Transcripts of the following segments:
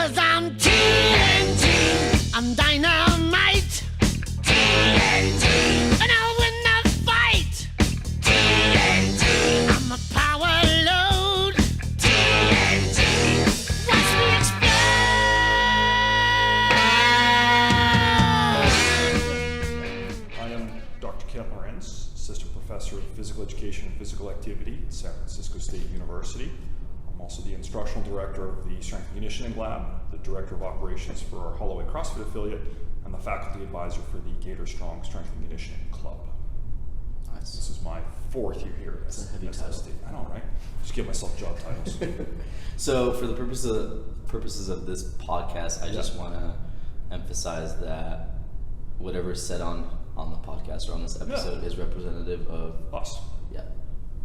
'Cause I'm TNT, I'm dynamite. TNT, and I'll win the fight. TNT, I'm a power load. TNT, watch me explode. I am Dr. Lorenz, Assistant Professor of Physical Education and Physical Activity at San Francisco State University. I'm also the Instructional Director of the Strength and Conditioning Lab, the Director of Operations for our Holloway CrossFit affiliate, and the Faculty Advisor for the GatorStrong Strength and Conditioning Club. Nice. This is my 4th year here. That's a heavy title. I know, right? Just give myself job titles. So for the purposes of this podcast, I just want to emphasize that whatever is said on the podcast or on this episode is representative of Us. Yeah.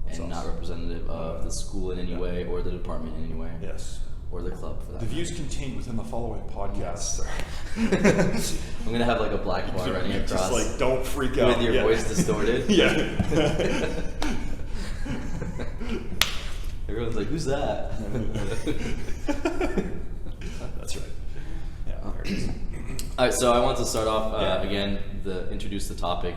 That's And us. not representative of the school in any way or the department in any way. Yes. Or the club for that The matter. views contained within the following podcast I'm going to have like a black bar running across just like, don't freak out. with your voice distorted. Yeah. Everyone's like, who's that? That's right. Yeah, there it is. All right, so I want to start off Yeah. introduce the topic,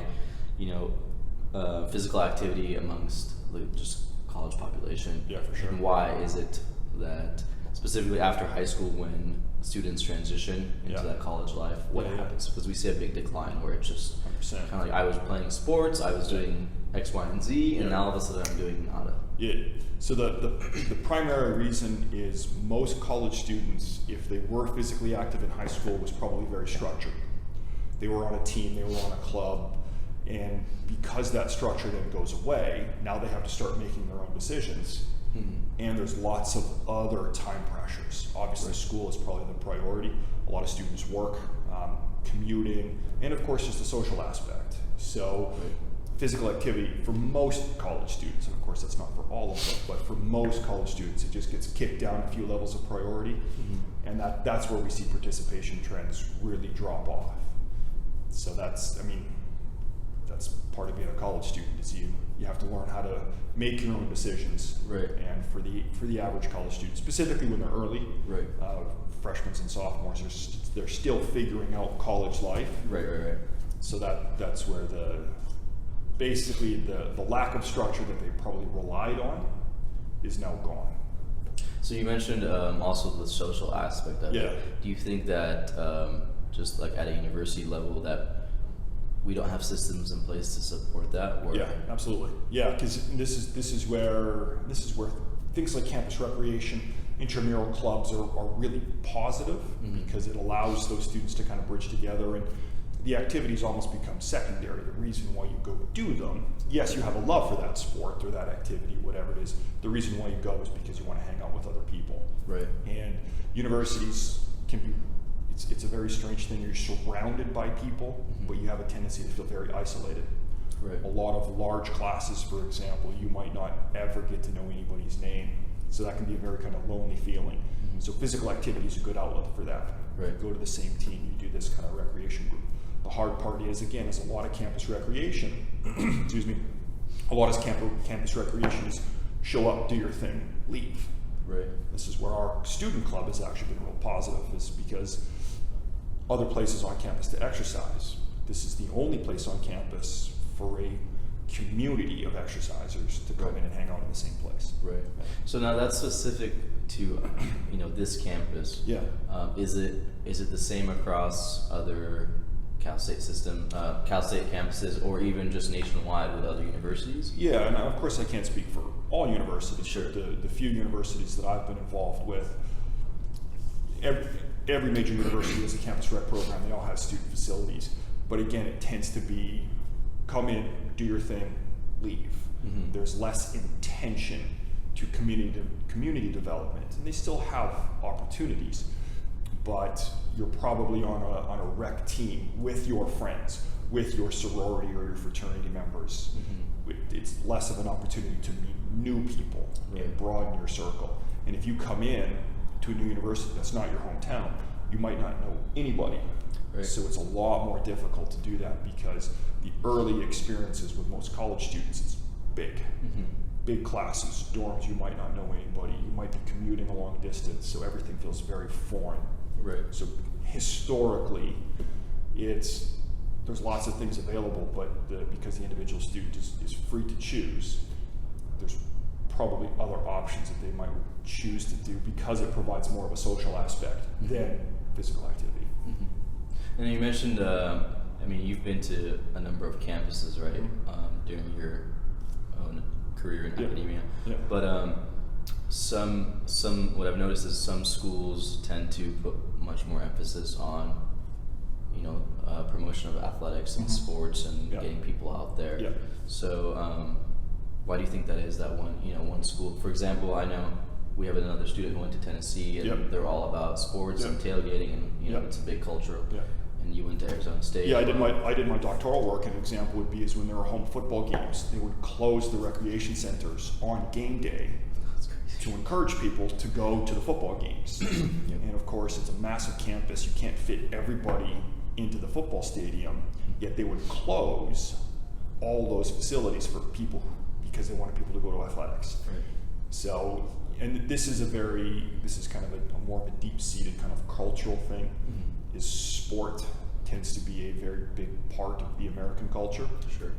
physical activity amongst just college population. Yeah, for sure. And why is it that specifically after high school, when students transition into Yeah. that college life, what Yeah. happens? Because we see a big decline where it's just 100%. kind of like I was playing sports, I was doing X, Y, and Z, and Yeah. now all of a sudden I'm doing nada. Yeah. So the primary reason is most college students, if they were physically active in high school, was probably very structured. They were on a team, they were on a club, and because that structure then goes away, now they have to start making their own decisions. And there's lots of other time pressures. Obviously, school is probably the priority. A lot of students work, commuting, and of course, just the social aspect. So, physical activity for most college students, and of course, that's not for all of them, but for most college students, it just gets kicked down a few levels of priority, and that's where we see participation trends really drop off. So that's part of being a college student is you have to learn how to make your own decisions. Right. And for the average college student, specifically when they're early, Right. Freshmen and sophomores, they're still figuring out college life. Right. So that's where basically the lack of structure that they probably relied on is now gone. So you mentioned also the social aspect of Yeah. it. Do you think that just like at a university level that we don't have systems in place to support that? Or Yeah, absolutely. Yeah, because this is where things like campus recreation, intramural clubs are really positive because it allows those students to kind of bridge together, and the activities almost become secondary. The reason why you go do them, yes, you have a love for that sport or that activity, whatever it is. The reason why you go is because you want to hang out with other people. Right. And universities can be, it's a very strange thing. You're surrounded by people, but you have a tendency to feel very isolated. Right. A lot of large classes, for example, you might not ever get to know anybody's name. So that can be a very kind of lonely feeling. So physical activity is a good outlet for that. Right. You go to the same team, you do this kind of recreation group. The hard part is a lot of campus recreation, excuse me, a lot of campus recreation is show up, do your thing, leave. Right. This is where our student club has actually been real positive, is because other places on campus to exercise. This is the only place on campus for a community of exercisers to come in and hang out in the same place. Right. So now that's specific to this campus. Yeah. Is it the same across other Cal State campuses, or even just nationwide with other universities? Yeah, and of course I can't speak for all universities. Sure. The few universities that I've been involved with, every major university has a campus rec program. They all have student facilities. But again, it tends to be come in, do your thing, leave. There's less intention to community development, and they still have opportunities. But you're probably on a rec team with your friends, with your sorority or your fraternity members. It's less of an opportunity to meet new people and broaden your circle. And if you come in to a new university that's not your hometown, you might not know anybody. Right. So it's a lot more difficult to do that because the early experiences with most college students is big. big classes, dorms, you might not know anybody, you might be commuting a long distance, so everything feels very foreign. Right. So historically, there's lots of things available, but because the individual student is free to choose, there's probably other options that they might choose to do because it provides more of a social aspect than physical activity. And you mentioned, I mean, you've been to a number of campuses, right, during your own career in academia. Yeah. But some what I've noticed is some schools tend to put much more emphasis on, you know, promotion of athletics and sports and getting people out there. Yeah. So why do you think that is? That one school, for example, I know we have another student who went to Tennessee, and they're all about sports and tailgating, and you know it's a big culture. Yeah. And you went to Arizona State. Yeah, I did my doctoral work. An example would be is when there were home football games, they would close the recreation centers on game day to encourage people to go to the football games. And of course, it's a massive campus. You can't fit everybody into the football stadium. Yet they would close all those facilities for people because they wanted people to go to athletics. Right. So, and this is kind of a more of a deep-seated kind of cultural thing. Is sport tends to be a very big part of the American culture. Sure.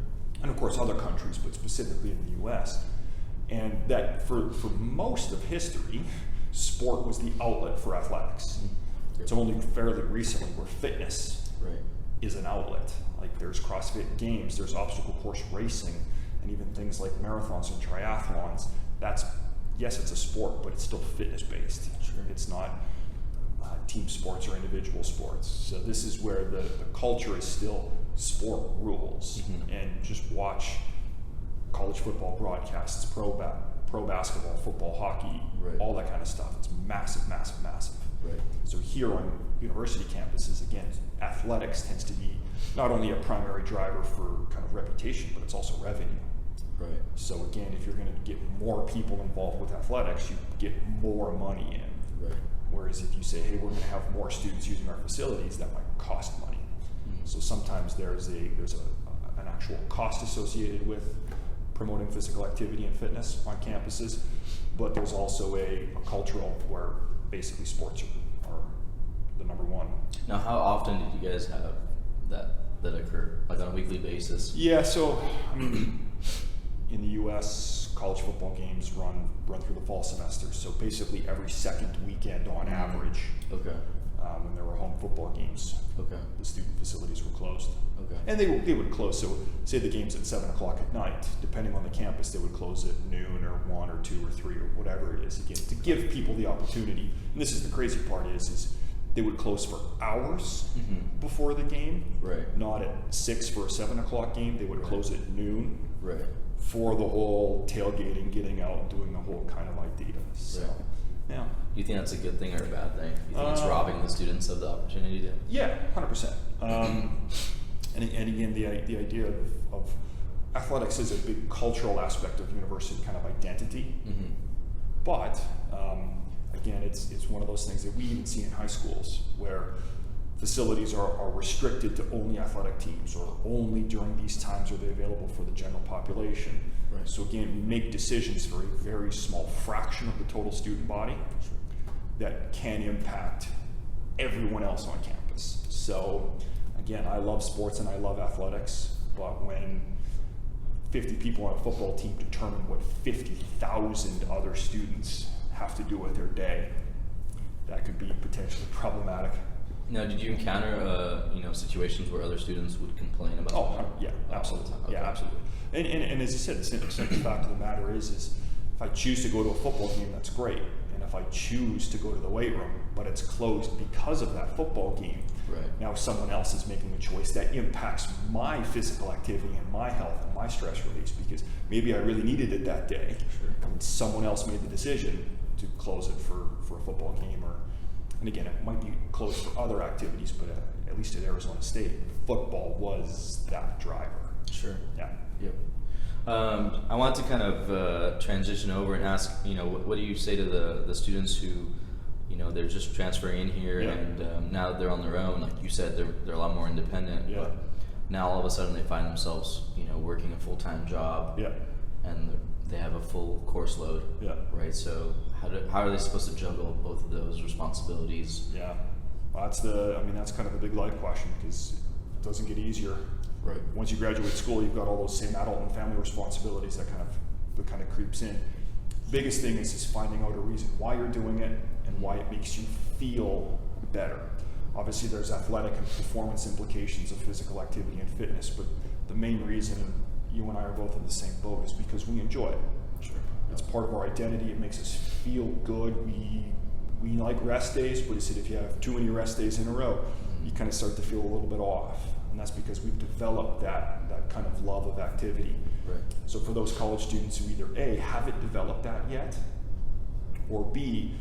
And of course other countries, but specifically in the US. And that for most of history, sport was the outlet for athletics. It's only fairly recently where fitness is an outlet. Like there's CrossFit games, there's obstacle course racing, and even things like marathons and triathlons. Yes, it's a sport, but it's still fitness-based. Sure. It's not team sports or individual sports. So this is where the culture is still sport rules. And just watch college football broadcasts, pro basketball, football, hockey, all that kind of stuff. It's massive, massive, massive. Right. So here on university campuses, again, athletics tends to be not only a primary driver for kind of reputation, but it's also revenue. Right. So again, if you're going to get more people involved with athletics, you get more money in. Right. Whereas if you say, hey, we're going to have more students using our facilities, that might cost money. So sometimes there's an actual cost associated with promoting physical activity and fitness on campuses, but there's also a cultural where basically sports are the number one. Now, how often did you guys have that occur, like on a weekly basis? Yeah, so I mean, in the U.S., college football games run through the fall semester. So basically every second weekend on average. Okay. When there were home football games. Okay. The student facilities were closed. Okay. And they would close. So say the game's at 7 o'clock at night. Depending on the campus, they would close at noon or 1 or 2 or 3 or whatever it is. Again, to give people the opportunity. And this is the crazy part is they would close for hours before the game. Right. Not at 6 for a 7 o'clock game. They would close at noon. Right. For the whole tailgating, getting out, doing the whole kind of idea. So, yeah. Do you think that's a good thing or a bad thing? Do you think it's robbing the students of the opportunity to? Yeah, 100%. And again, the idea of athletics is a big cultural aspect of university kind of identity. But again, it's one of those things that we even see in high schools where facilities are restricted to only athletic teams, or only during these times are they available for the general population. Right. So again, we make decisions for a very small fraction of the total student body that can impact everyone else on campus. So again, I love sports and I love athletics, but when 50 people on a football team determine what 50,000 other students have to do with their day, that could be potentially problematic. Now, did you encounter situations where other students would complain about? Oh, yeah, absolutely. Okay. Yeah, absolutely. And as you said, the simple fact of the matter is if I choose to go to a football game, that's great. And if I choose to go to the weight room, but it's closed because of that football game, now someone else is making a choice that impacts my physical activity and my health and my stress release, because maybe I really needed it that day. Sure. And someone else made the decision to close it for a football game, and again, it might be closed for other activities, but at least at Arizona State, football was that driver. Sure. Yeah. Yep. I want to kind of transition over and ask, what do you say to the students who, they're just transferring in here and now that they're on their own, like you said, they're a lot more independent. Yeah. But now all of a sudden they find themselves, working a full-time job. Yeah. And they have a full course load. Yeah. Right. So how are they supposed to juggle both of those responsibilities? Yeah. Well, that's kind of the big life question, because it doesn't get easier. Right. Once you graduate school, you've got all those same adult and family responsibilities that kind of creeps in. Biggest thing is finding out a reason why you're doing it and why it makes you feel better. Obviously, there's athletic and performance implications of physical activity and fitness, but the main reason, and you and I are both in the same boat, is because we enjoy it. Sure. It's part of our identity. It makes us feel good. We like rest days, but if you have too many rest days in a row, you kind of start to feel a little bit off. And that's because we've developed that kind of love of activity. Right. So for those college students who either A, haven't developed that yet, or B,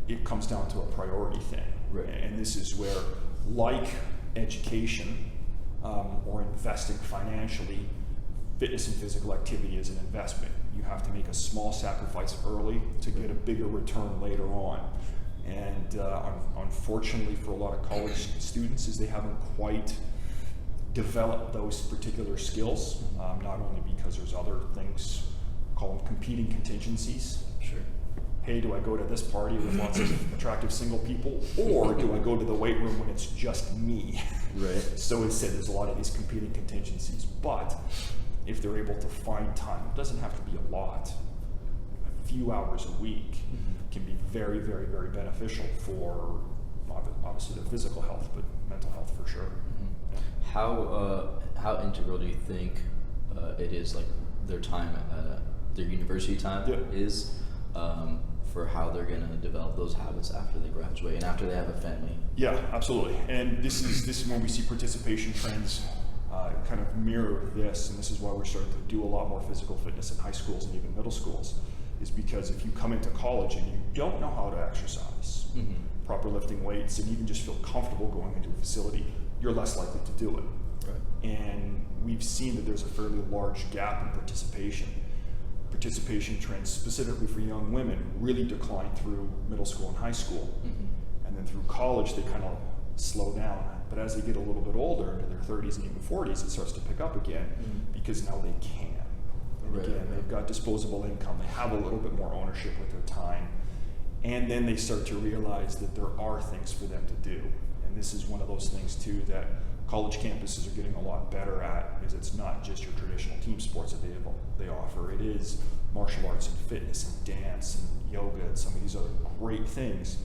it comes down to a priority thing. Right. And this is where, like education or investing financially, fitness and physical activity is an investment. You have to make a small sacrifice early to get a bigger return later on. And unfortunately for a lot of college students, is they haven't quite developed those particular skills, not only because there's other things, call them competing contingencies. Sure. Hey, do I go to this party with lots of attractive single people, or do I go to the weight room when it's just me? Right. So as I said, there's a lot of these competing contingencies, but if they're able to find time, it doesn't have to be a lot, a few hours a week can be very, very, very beneficial for obviously the physical health, but mental health for sure. How integral do you think it is, like their time, their university time is for how they're going to develop those habits after they graduate and after they have a family? Yeah, absolutely. And this is when we see participation trends kind of mirror this, and this is why we're starting to do a lot more physical fitness in high schools and even middle schools, is because if you come into college and you don't know how to exercise, proper lifting weights, and even just feel comfortable going into a facility, you're less likely to do it. Right. And we've seen that there's a fairly large gap in participation. Participation trends, specifically for young women, really decline through middle school and high school. And then through college, they kind of slow down. But as they get a little bit older, into their 30s and even 40s, it starts to pick up again because now they can. And again, they've got disposable income. They have a little bit more ownership with their time. And then they start to realize that there are things for them to do. And this is one of those things, too, that college campuses are getting a lot better at, is it's not just your traditional team sports that they offer. It is martial arts and fitness and dance and yoga and some of these other great things.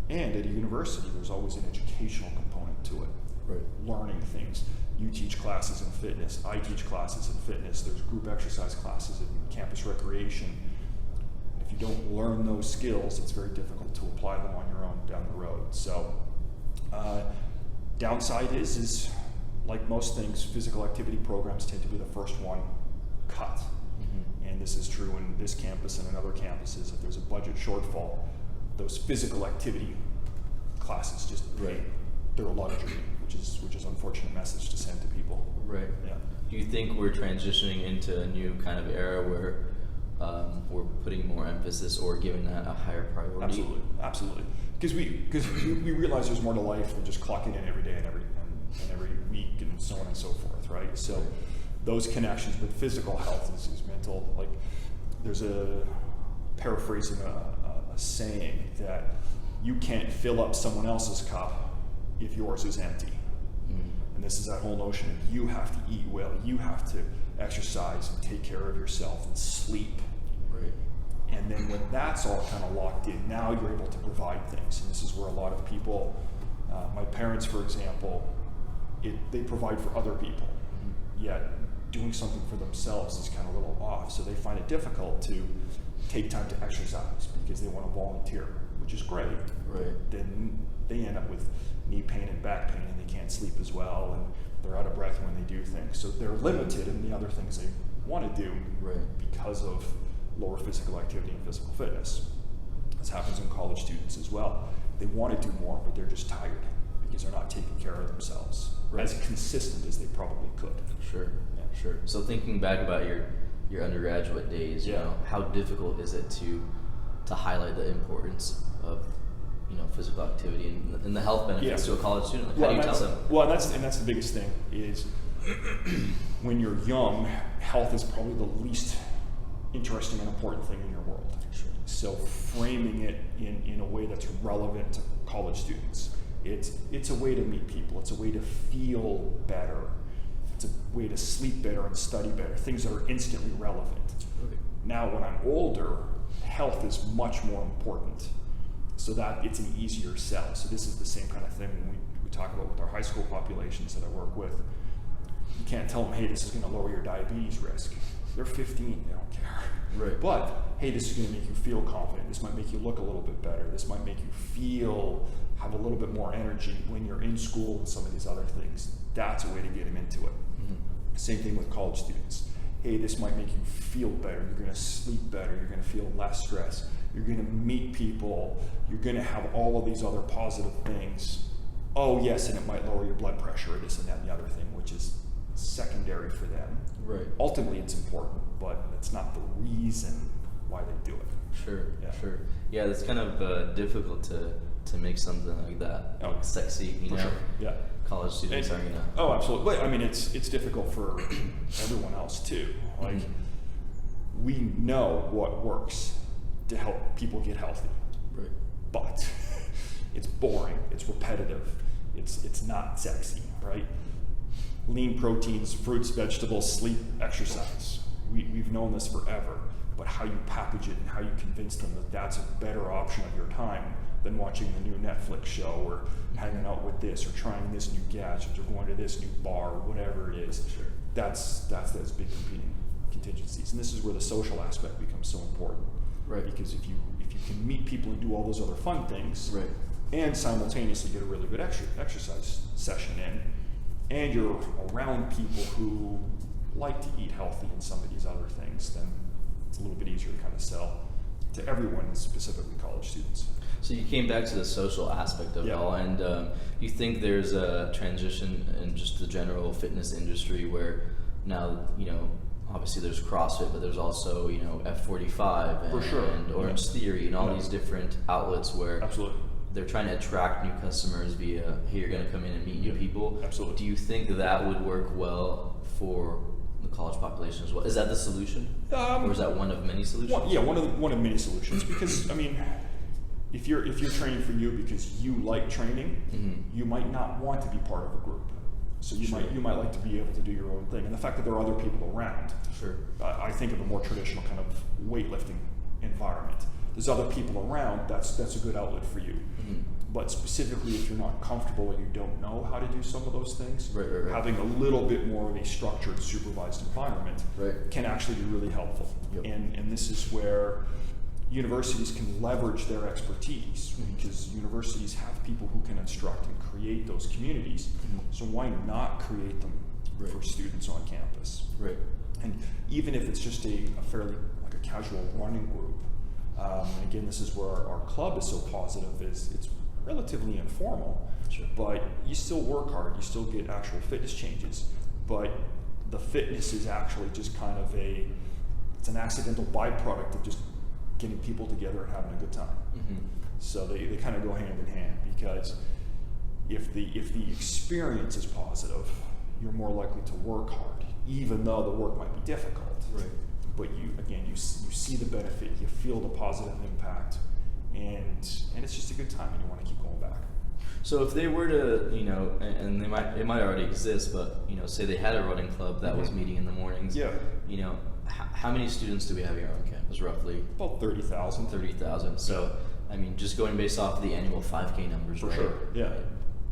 And at a university, there's always an educational component to it. Right. Learning things. You teach classes in fitness. I teach classes in fitness. There's group exercise classes in campus recreation. If you don't learn those skills, it's very difficult to apply them on your own down the road. So, downside is like most things, physical activity programs tend to be the first one cut. And this is true in this campus and in other campuses. If there's a budget shortfall, those physical activity classes just they're a luxury, which is an unfortunate message to send to people. Right. Yeah. Do you think we're transitioning into a new kind of era where we're putting more emphasis or giving that a higher priority? Absolutely. Because we realize there's more to life than just clocking in every day and every week and so on and so forth, right? So those connections with physical health is mental. Like there's a paraphrasing a saying that you can't fill up someone else's cup if yours is empty. And this is that whole notion of you have to eat well, you have to exercise and take care of yourself and sleep. Right. And then when that's all kind of locked in, now you're able to provide things. And this is where a lot of people, my parents, for example, they provide for other people, yet doing something for themselves is kind of a little off. So they find it difficult to take time to exercise because they want to volunteer, which is great. Right. Then they end up with knee pain and back pain, and they can't sleep as well, and they're out of breath when they do things. So they're limited in the other things they want to do because of lower physical activity and physical fitness. This happens in college students as well. They want to do more, but they're just tired because they're not taking care of themselves as consistent as they probably could. Sure. Yeah. Sure. So thinking back about your undergraduate days, you know, how difficult is it to highlight the importance of physical activity and the health benefits to a college student? Like, how do you tell them? Well, that's the biggest thing is when you're young, health is probably the least interesting and important thing in your world. Sure. So framing it in a way that's relevant to college students. It's a way to meet people. It's a way to feel better. It's a way to sleep better and study better. Things that are instantly relevant. Okay. Now, when I'm older, health is much more important. So that it's an easier sell. So this is the same kind of thing when we talk about with our high school populations that I work with. You can't tell them, hey, this is going to lower your diabetes risk. They're 15, they don't care. Right. But, hey, this is going to make you feel confident. This might make you look a little bit better. This might make you have a little bit more energy when you're in school and some of these other things. That's a way to get them into it. Mm-hmm. Same thing with college students. Hey, this might make you feel better. You're going to sleep better. You're going to feel less stress. You're going to meet people. You're going to have all of these other positive things. Oh, yes, and it might lower your blood pressure or this and that and the other thing, which is secondary for them. Right. Ultimately, it's important, but it's not the reason why they do it. Sure, Yeah. sure. Yeah, it's kind of difficult to make something like that sexy, you For know? sure. Yeah. College students aren't gonna. Oh, absolutely. But I mean, it's difficult for everyone else too. Like, we know what works to help people get healthy. Right. But it's boring, it's repetitive, it's not sexy, right? Lean proteins, fruits, vegetables, sleep, exercise. We've known this forever, but how you package it and how you convince them that that's a better option of your time than watching the new Netflix show or hanging out with this or trying this new gadget or going to this new bar or whatever it is. Sure. That's big competing contingencies. And this is where the social aspect becomes so important. Right. Because if you can meet people and do all those other fun things, Right. and simultaneously get a really good exercise session in, and you're around people who like to eat healthy and some of these other things, then it's a little bit easier to kind of sell to everyone, specifically college students. So you came back to the social aspect of it all, and you think there's a transition in just the general fitness industry where now, you know, obviously there's CrossFit, but there's also, you know, F45 and, For sure. and Orange Theory and all these different outlets where Absolutely. they're trying to attract new customers via, hey, you're going to come in and meet new people. Absolutely. Do you think that would work well for the college population as well? Is that the solution? Or is that one of many solutions? One of many solutions. Because I mean, if you're training for you because you like training, you might not want to be part of a group. So you might like to be able to do your own thing. And the fact that there are other people around. Sure. I think of a more traditional kind of weightlifting environment. There's other people around, that's a good outlet for you. But specifically if you're not comfortable and you don't know how to do some of those things, Right. having a little bit more of a structured, supervised environment can actually be really helpful. Yep. And this is where universities can leverage their expertise, because universities have people who can instruct and create those communities. So why not create them for students on campus? Right. And even if it's just a fairly like a casual running group, and again, this is where our club is so positive, is it's relatively informal, but you still work hard, you still get actual fitness changes, but the fitness is actually just kind of it's an accidental byproduct of just getting people together and having a good time. So they kind of go hand in hand, because if the experience is positive, you're more likely to work hard, even though the work might be difficult. Right. But you see the benefit, you feel the positive impact, and it's just a good time, and you want to keep going back. So if they were to, you know, and it might already exist, but you know, say they had a running club that was meeting in the mornings. Yeah. You know, how many students do we have here on campus, roughly? About 30,000. 30,000. So, I mean, just going based off of the annual 5K numbers, For right? sure, yeah. Right.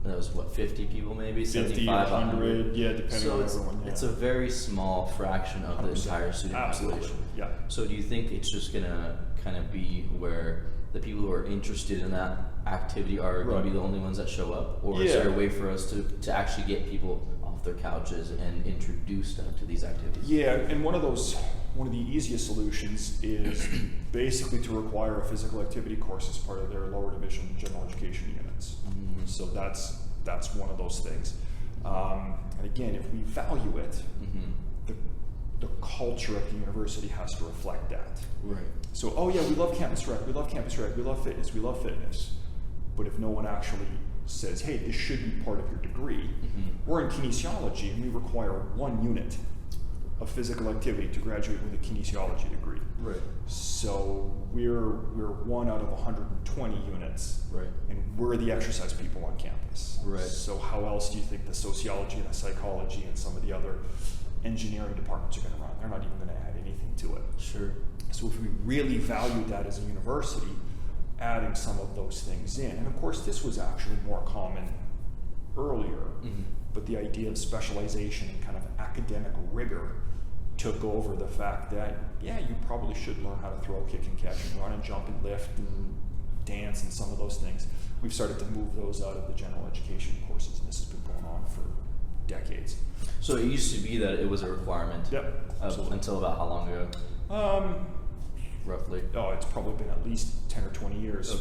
That was what, 50 people maybe? 50, 75, 100, yeah, depending so on everyone. Yeah. It's a very small fraction of the 100%. entire student Absolutely. population. Yeah. So do you think it's just gonna kind of be where the people who are interested in that activity are going to be the only ones that show up? Or is there a way for us to actually get people off their couches and introduce them to these activities? Yeah, and one of the easiest solutions is basically to require a physical activity course as part of their lower division general education units. So that's one of those things. And again, if we value it, the culture at the university has to reflect that. Right. So, oh yeah, we love campus rec, we love fitness. But if no one actually says, hey, this should be part of your degree, we're in kinesiology and we require one unit. of physical activity to graduate with a kinesiology degree. Right. So we're one out of 120 units, Right. and we're the exercise people on campus. Right. So how else do you think the sociology and the psychology and some of the other engineering departments are going to run? They're not even going to add anything to it. Sure. So if we really valued that as a university, adding some of those things in, and of course this was actually more common earlier, but the idea of specialization and kind of academic rigor took over the fact that, yeah, you probably should learn how to throw, kick and catch and run and jump and lift and dance and some of those things. We've started to move those out of the general education courses, and this has been going on for decades. So it used to be that it was a requirement. Yep, absolutely. Until about how long ago? Roughly. Oh, it's probably been at least 10 or 20 years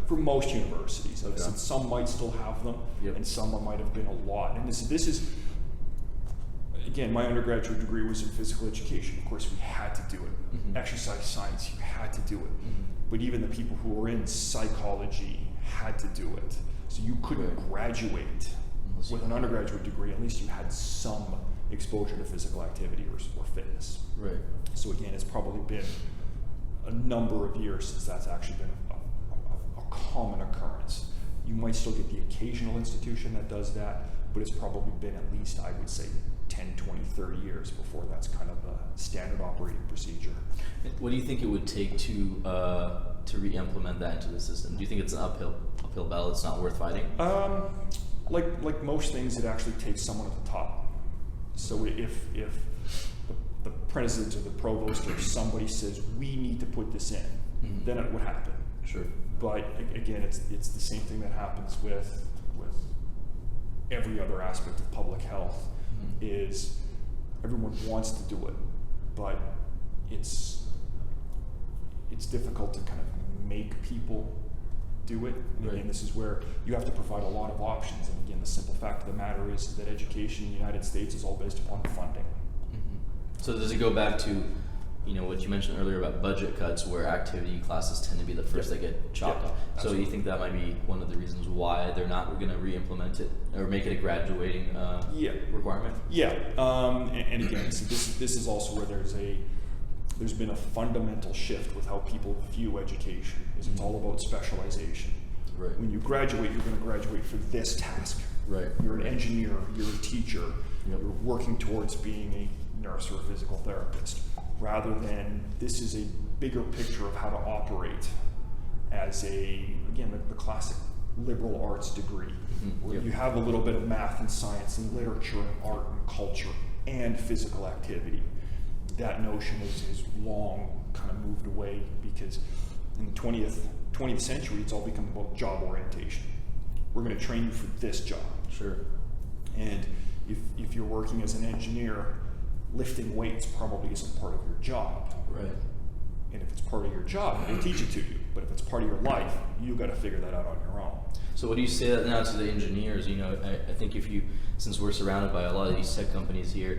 for most universities. Okay. Since some might still have them, Yep. and some might have been a lot. And this is, again, my undergraduate degree was in physical education. Of course, we had to do it. Exercise science, you had to do it. But even the people who were in psychology had to do it. So you couldn't graduate with an undergraduate degree unless you had some exposure to physical activity or fitness. Right. So again, it's probably been a number of years since that's actually been a common occurrence. You might still get the occasional institution that does that, but it's probably been at least, I would say, 10, 20, 30 years before that's kind of a standard operating procedure. What do you think it would take to re-implement that into the system? Do you think it's an uphill battle? It's not worth fighting? Like most things, it actually takes someone at the top. So if the president or the provost or somebody says we need to put this in, then it would happen. Sure. But again, it's the same thing that happens with every other aspect of public health. Is everyone wants to do it, but it's difficult to kind of make people do it. And again, this is where you have to provide a lot of options. And again, the simple fact of the matter is that education in the United States is all based upon funding. So does it go back to, what you mentioned earlier about budget cuts, where activity classes tend to be the first that get chopped off? So you think that might be one of the reasons why they're not going to re-implement it or make it a graduating requirement? Yeah, and again, so this is also where there's been a fundamental shift with how people view education. It's all about specialization. Right. When you graduate, you're going to graduate for this task. Right. You're an engineer, you're a teacher, you're working towards being a nurse or a physical therapist, rather than this is a bigger picture of how to operate as the classic liberal arts degree, where you have a little bit of math and science and literature and art and culture and physical activity. That notion is long kind of moved away, because in the 20th century, it's all become about job orientation. We're going to train you for this job. Sure. And if you're working as an engineer, lifting weights probably isn't part of your job. Right. And if it's part of your job, we'll teach it to you. But if it's part of your life, you got to figure that out on your own. So what do you say that now to the engineers? I think since we're surrounded by a lot of these tech companies here,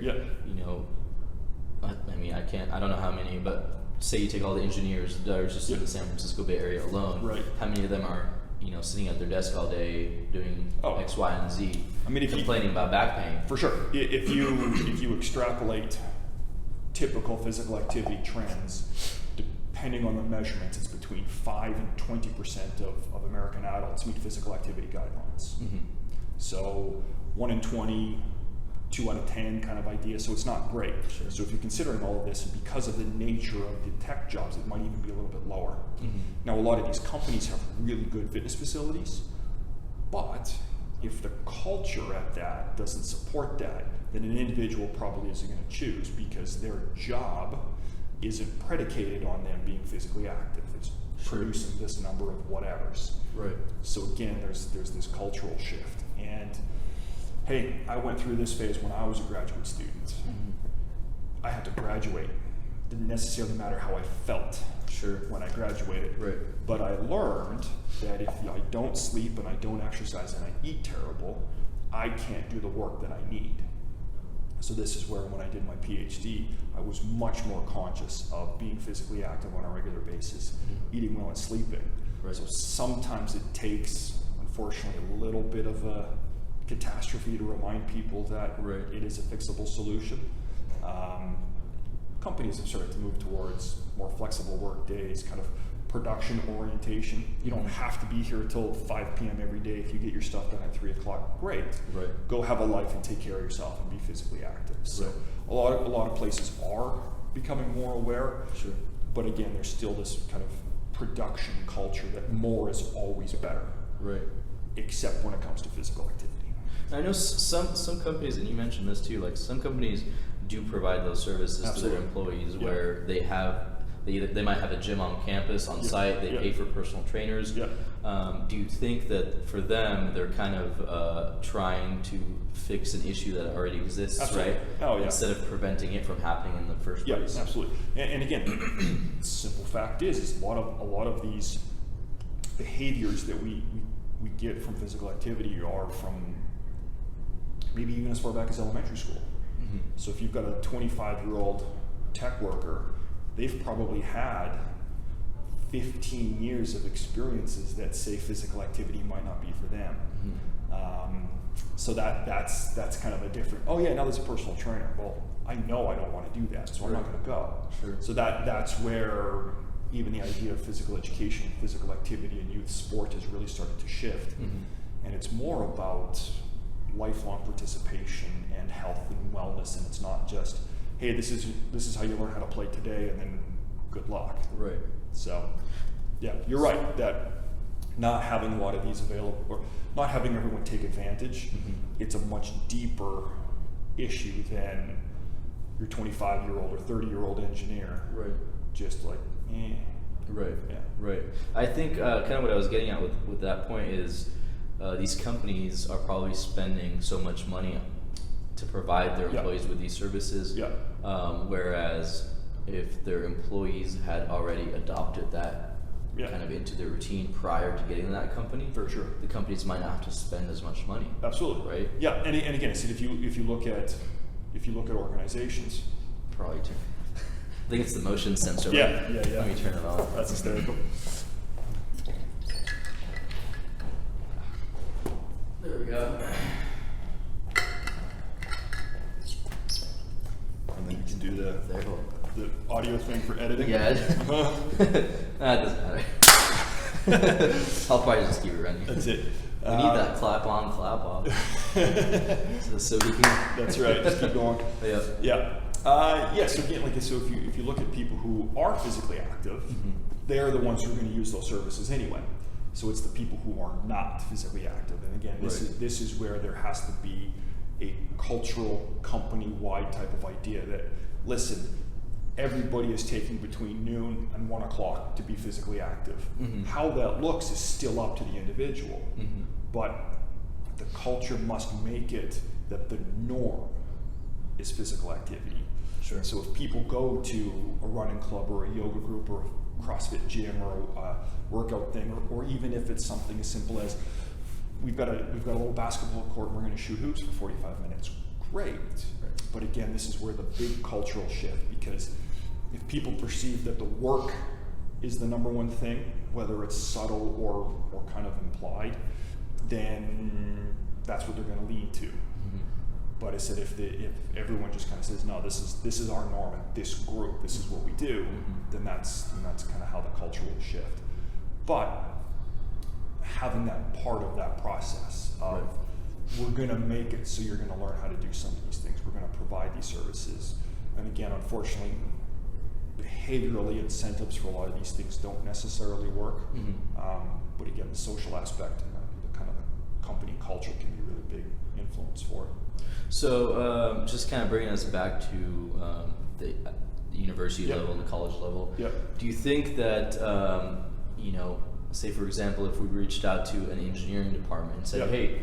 I don't know how many, but say you take all the engineers that are just in the San Francisco Bay Area alone, right? How many of them are, sitting at their desk all day doing X, Y, and Z? I mean, complaining about back pain. For sure. If you extrapolate typical physical activity trends, depending on the measurements, it's between 5 and 20% of American adults meet physical activity guidelines. So 1 in 20, 2 out of 10 kind of idea. So it's not great. Sure. So if you're considering all of this, and because of the nature of the tech jobs, it might even be a little bit lower. Now, a lot of these companies have really good fitness facilities, but if the culture at that doesn't support that, then an individual probably isn't going to choose, because their job isn't predicated on them being physically active. It's producing this number of whatevers. Right. So again, there's this cultural shift. And hey, I went through this phase when I was a graduate student. I had to graduate. Didn't necessarily matter how I felt when I graduated. Right. But I learned that if I don't sleep and I don't exercise and I eat terrible, I can't do the work that I need. So this is where, when I did my PhD, I was much more conscious of being physically active on a regular basis, eating well and sleeping. Right. So sometimes it takes, unfortunately, a little bit of a catastrophe to remind people that it is a fixable solution. Companies have started to move towards more flexible work days, kind of production orientation. You don't have to be here till 5 p.m. every day. If you get your stuff done at 3 o'clock, great. Right. Go have a life and take care of yourself and be physically active. So Right. a lot of places are becoming more aware. Sure. But again, there's still this kind of production culture that more is always better, Right. except when it comes to physical activity. I know some companies, and you mentioned this too, like some companies do provide those services Absolutely. to their employees Yeah. where they might have a gym on campus, on Yeah. site, they Yeah. pay for personal trainers. Yeah. Do you think that for them, they're kind of trying to fix an issue that already exists, Absolutely. right? Oh, yeah. Instead of preventing it from happening in the first Yeah, place. absolutely. And again, the simple fact is a lot of these behaviors that we get from physical activity are from maybe even as far back as elementary school. Mhm. So if you've got a 25-year-old tech worker, they've probably had 15 years of experiences that say physical activity might not be for them. So that's kind of a different. Oh yeah, now there's a personal trainer. Well, I know I don't want to do that, so I'm not going to go. Sure. So that's where even the idea of physical education, physical activity, and youth sport has really started to shift, Mhm. and it's more about lifelong participation and health and wellness, and it's not just, hey, this is how you learn how to play today, and then good luck. Right. So, yeah, you're right that not having a lot of these available, or not having everyone take advantage, Mhm. it's a much deeper issue than your 25-year-old or 30-year-old engineer. Right. Just like, Right. Yeah. Right. I think kind of what I was getting at with that point is these companies are probably spending so much money to provide their Yeah. employees with these services. Yeah. Whereas if their employees had already adopted that Yeah. kind of into their routine prior to getting that company, For sure. the companies might not have to spend as much money. Absolutely. Right. Yeah, and again, I said if you look at organizations, Probably. I think it's the motion sensor. Yeah. Let me turn it on. That's hysterical. There we go. And then you can do There we go. the audio thing for editing. Yeah. It doesn't matter. I'll probably just keep it running. That's it. We need that clap on, clap off. so we can. That's right. Just keep going. Yeah. Yeah. So again, if you look at people who are physically active, Mhm. they're the ones who are going to use those services anyway. So it's the people who are not physically active. And again, this is where there has to be a cultural, company-wide type of idea that, listen, everybody is taking between noon and 1 o'clock to be physically active. Mhm. How that looks is still up to the individual. Mhm. But the culture must make it that the norm is physical activity. Sure. So if people go to a running club or a yoga group or a CrossFit gym or a workout thing, or even if it's something as simple as we've got a little basketball court and we're going to shoot hoops for 45 minutes, great. But again, this is where the big cultural shift, because if people perceive that the work is the number one thing, whether it's subtle or kind of implied, then that's what they're going to lean to. Mhm. But I said if everyone just kind of says, no, this is our norm and this group, this is what we do, Mhm. then that's kind of how the culture will shift. But having that part of that process of we're going to make it so you're going to learn how to do some of these things, we're going to provide these services, and again, unfortunately, behaviorally incentives for a lot of these things don't necessarily work. Mhm. But again, the social aspect and the kind of the company culture can be a really big influence for it. So just kind of bringing us back to the university Yep. level and the college level. Yep. Do you think that say for example, if we reached out to an engineering department and said, Yep. hey,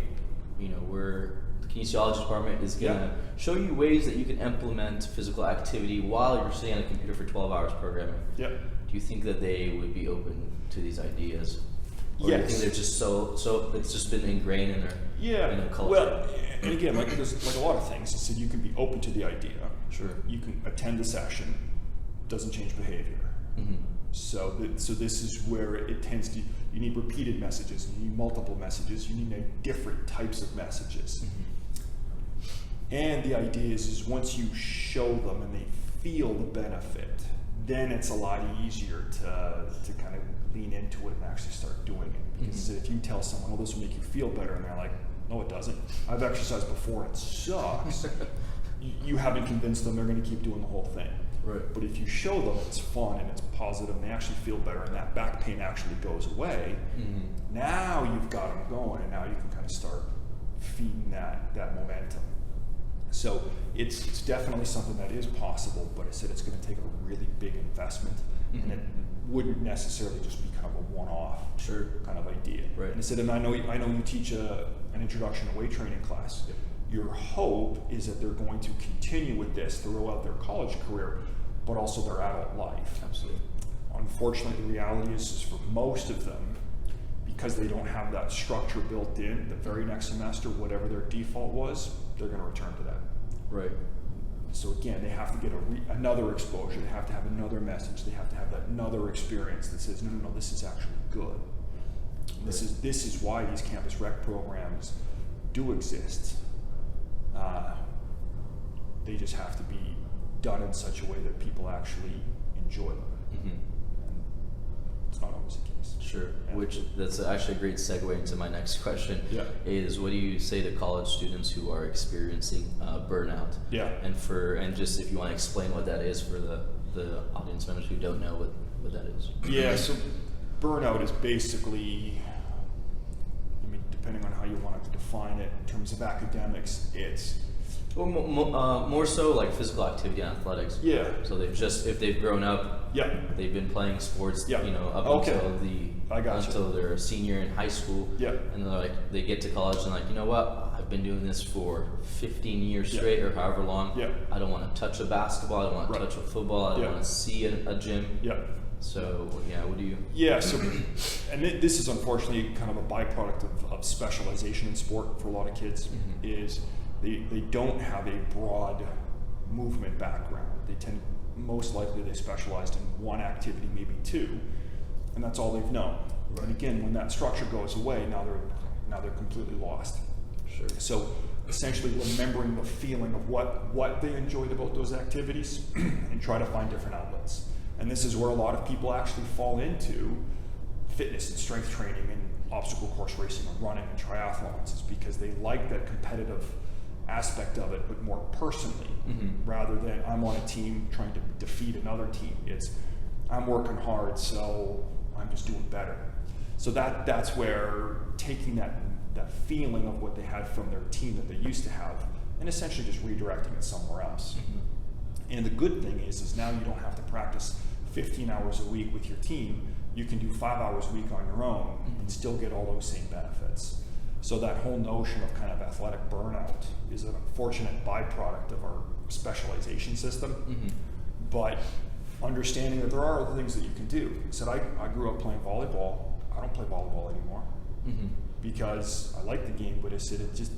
the Kinesiology Department is going to Yep. show you ways that you can implement physical activity while you're sitting on a computer for 12 hours programming. Yep. Do you think that they would be open to these ideas? Or do you Yes. think they're just so it's just been ingrained in their culture? Well, and again, there's like a lot of things. I said you can be open to the idea. Sure. You can attend the session. Doesn't change behavior. Mhm. So this is where it tends to. You need repeated messages. You need multiple messages. You need different types of messages. Mhm. And the idea is once you show them and they feel the benefit, then it's a lot easier to kind of lean into it and actually start doing it. Because if you tell someone, oh, this will make you feel better, and they're like, no, it doesn't. I've exercised before and it sucks. You haven't convinced them they're going to keep doing the whole thing. Right. But if you show them it's fun and it's positive and they actually feel better and that back pain actually goes away, now you've got them going, and now you can kind of start feeding that momentum. So it's definitely something that is possible, but I said it's going to take a really big investment, and it wouldn't necessarily just be kind of a one-off kind of idea. Right. And I said, and I know you teach an introduction to weight training class. Yep. Your hope is that they're going to continue with this throughout their college career, but also their adult life. Absolutely. Unfortunately, the reality is for most of them, because they don't have that structure built in, the very next semester, whatever their default was, they're going to return to that. Right. So again, they have to get another exposure. They have to have another message. They have to have that another experience that says, no, this is actually good. This is why these campus rec programs do exist. They just have to be done in such a way that people actually enjoy them. And it's not always the case. Sure. Yeah. Which that's actually a great segue into my next question. Yeah. Is what do you say to college students who are experiencing burnout? Yeah. And just if you want to explain what that is for the audience members who don't know what that is. Yeah. So burnout is basically, I mean, depending on how you want to define it in terms of academics, it's Well, more so like physical activity and athletics. Yeah. So if they've grown up, they've been playing sports, Yeah. Up until they're a senior in high school. Yeah. And they're like, they get to college and like, you know what? I've been doing this for 15 years straight or however long. Yeah. I don't want to touch a basketball. I don't want to touch a football. I don't want to see a gym. Yeah. So what do you? Yeah. So, and this is unfortunately kind of a byproduct of specialization in sport for a lot of kids. Is they don't have a broad movement background. They most likely they specialized in one activity, maybe two, and that's all they've known. Right. And again, when that structure goes away, now they're completely lost. Sure. So essentially remembering the feeling of what they enjoyed about those activities and try to find different outlets. And this is where a lot of people actually fall into fitness and strength training and obstacle course racing and running and triathlons, is because they like that competitive aspect of it, but more personally, rather than I'm on a team trying to defeat another team. It's I'm working hard, so I'm just doing better. So that's where taking that feeling of what they had from their team that they used to have and essentially just redirecting it somewhere else. And the good thing is now you don't have to practice 15 hours a week with your team. You can do 5 hours a week on your own and still get all those same benefits. So that whole notion of kind of athletic burnout is an unfortunate byproduct of our specialization system. But understanding that there are other things that you can do. So I grew up playing volleyball. I don't play volleyball anymore because I like the game, but it just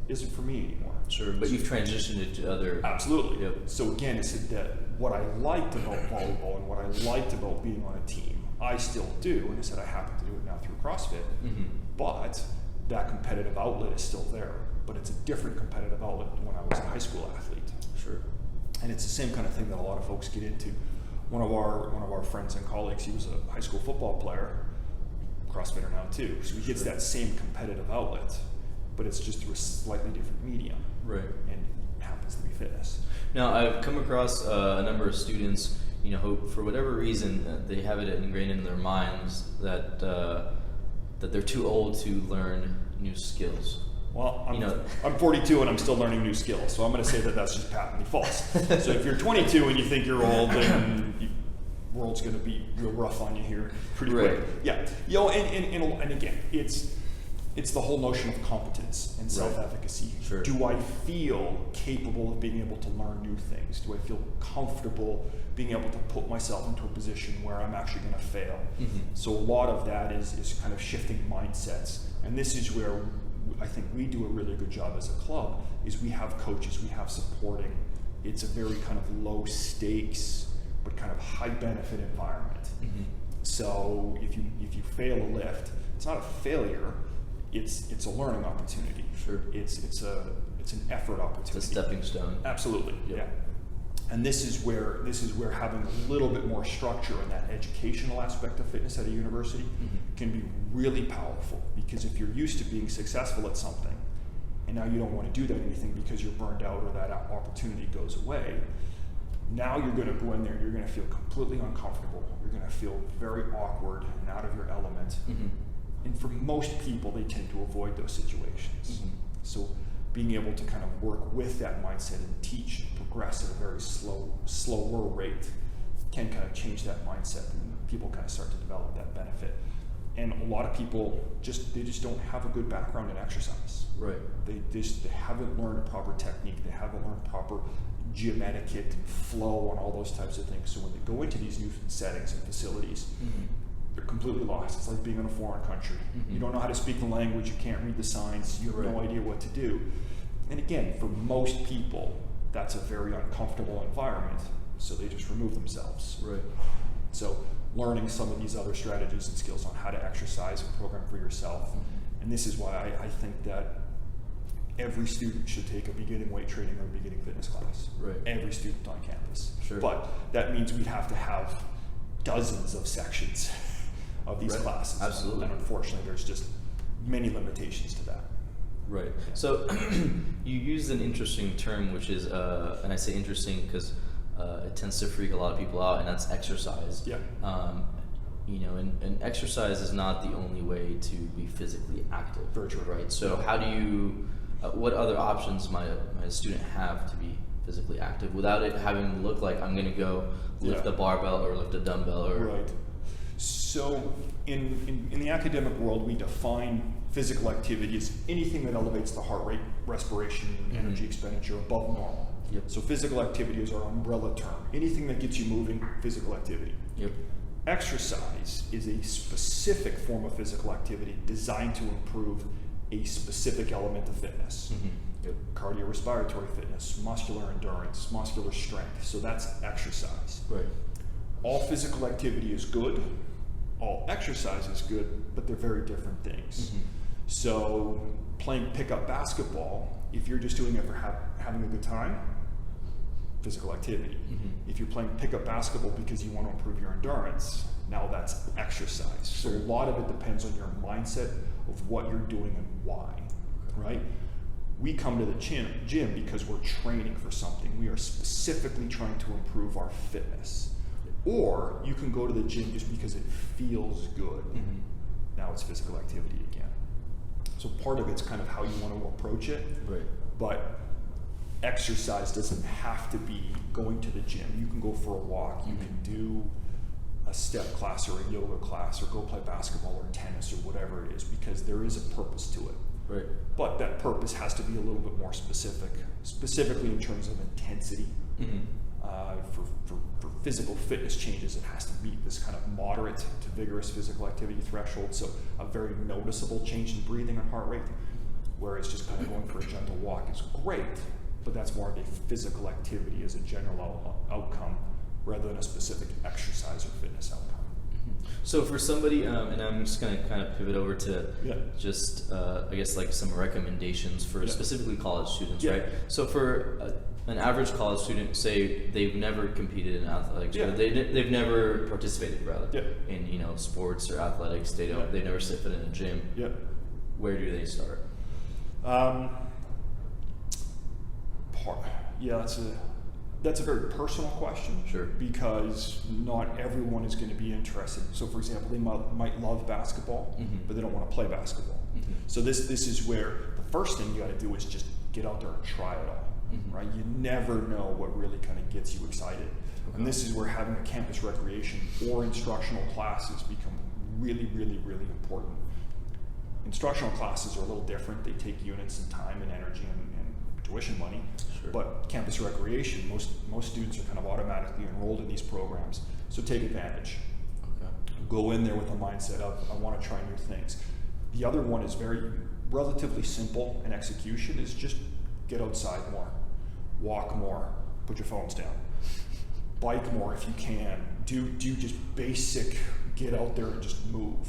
isn't for me anymore. Sure, but you've transitioned it to other... Absolutely. Yep. So again, it's that what I liked about volleyball and what I liked about being on a team, I still do, and I said I happen to do it now through CrossFit, but that competitive outlet is still there, but it's a different competitive outlet than when I was a high school athlete. Sure. And it's the same kind of thing that a lot of folks get into. One of our friends and colleagues, he was a high school football player, CrossFitter now too, so he gets that same competitive outlet, but it's just through a slightly different medium. Right. And it happens to be fitness. Now, I've come across a number of students, who, for whatever reason, they have it ingrained in their minds that they're too old to learn new skills. Well, I'm 42 and I'm still learning new skills, so I'm going to say that that's just patently false. So if you're 22 and you think you're old, then the world's going to be real rough on you here pretty quick. Yeah. And again, it's the whole notion of competence and self-efficacy. Sure. Do I feel capable of being able to learn new things? Do I feel comfortable being able to put myself into a position where I'm actually going to fail? So a lot of that is kind of shifting mindsets. And this is where I think we do a really good job as a club, is we have coaches, we have supporting. It's a very kind of low stakes, but kind of high benefit environment. So if you fail a lift, it's not a failure. it's a learning opportunity. Sure. It's an effort opportunity. It's a stepping stone. Absolutely. Yep. Yeah. And this is where having a little bit more structure in that educational aspect of fitness at a university can be really powerful, because if you're used to being successful at something and now you don't want to do that anything because you're burned out or that opportunity goes away, now you're going to go in there and you're going to feel completely uncomfortable. You're going to feel very awkward and out of your element. And for most people, they tend to avoid those situations. So being able to kind of work with that mindset and teach and progress at a very slower rate can kind of change that mindset, and people kind of start to develop that benefit. And a lot of people they just don't have a good background in exercise. Right. They haven't learned a proper technique. They haven't learned proper gym etiquette and flow and all those types of things. So when they go into these new settings and facilities, they're completely lost. It's like being in a foreign country. You don't know how to speak the language. You can't read the signs. You have no idea what to do. And again, for most people, that's a very uncomfortable environment, so they just remove themselves. Right. So learning some of these other strategies and skills on how to exercise and program for yourself. And this is why I think that every student should take a beginning weight training or a beginning fitness class. Right. Every student on campus. Sure. But that means we'd have to have dozens of sections of these classes. Absolutely. And unfortunately, there's just many limitations to that. Right. So you used an interesting term, which is, and I say interesting because it tends to freak a lot of people out, and that's exercise. Yeah. And exercise is not the only way to be physically active. Very true. Right. So how do you, what other options might a student have to be physically active without it having to look like I'm going to go lift a barbell or lift a dumbbell or. Right. So in the academic world, we define physical activity as anything that elevates the heart rate, respiration, and energy expenditure above normal. Yep. So physical activity is our umbrella term. Anything that gets you moving, physical activity. Yep. Exercise is a specific form of physical activity designed to improve a specific element of fitness. Yep. Cardiorespiratory fitness, muscular endurance, muscular strength. So that's exercise. Right. All physical activity is good, all exercise is good, but they're very different things. So playing pickup basketball, if you're just doing it for having a good time, physical activity. If you're playing pickup basketball because you want to improve your endurance, now that's exercise. So a lot of it depends on your mindset of what you're doing and why, right? We come to the gym because we're training for something. We are specifically trying to improve our fitness. Or you can go to the gym just because it feels good. Now it's physical activity again. So part of it's kind of how you want to approach it. Right. But exercise doesn't have to be going to the gym. You can go for a walk. You can do a step class or a yoga class or go play basketball or tennis or whatever it is, because there is a purpose to it. Right. But that purpose has to be a little bit more specific, specifically in terms of intensity. For physical fitness changes, it has to meet this kind of moderate to vigorous physical activity threshold. So a very noticeable change in breathing and heart rate, whereas just kind of going for a gentle walk is great, but that's more of a physical activity as a general outcome rather than a specific exercise or fitness outcome. So for somebody, and I'm just going to kind of pivot over to just, I guess, like some recommendations for specifically college students, right? So for an average college student, say they've never competed in athletics, or they've never participated in sports or athletics. They've never set foot in a gym. Where do they start? That's a very personal question. Sure. Because not everyone is going to be interested. So, for example, they might love basketball, but they don't want to play basketball. So this is where the first thing you got to do is just get out there and try it all. Right? You never know what really kind of gets you excited. And this is where having a campus recreation or instructional classes become really, really, really important. Instructional classes are a little different. They take units and time and energy and tuition money. But campus recreation, most students are kind of automatically enrolled in these programs. So take advantage. Go in there with a mindset of, I want to try new things. The other one is relatively simple in execution, is just get outside more, walk more, put your phones down, bike more if you can, do just basic get out there and just move.